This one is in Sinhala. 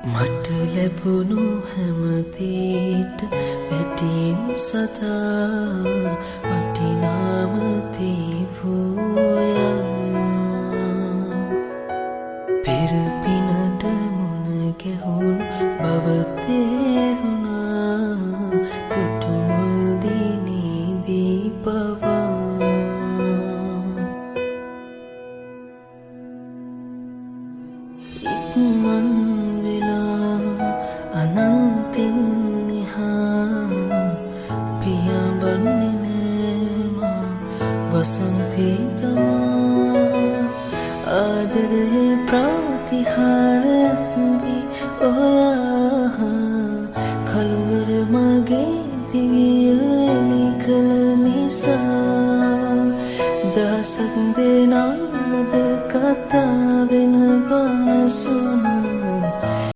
මට ලැබුණු හැමදේට වැටීම් සදා වටිනාම දීවෝයා පෙර පිනට මුණ ගැහුණු බව තේරුණා තුටුමුල් දිනේදී පවා ඉක්මන් අනන්තෙන් එහා පියාඹන්නේ නෑ මා වසන්තේ තමා ආදරේ ප්‍රතිහාරයක් වී ඔයා කළුවර මගේ දිවිය එලි කළ නිසා දහසක් දෙනා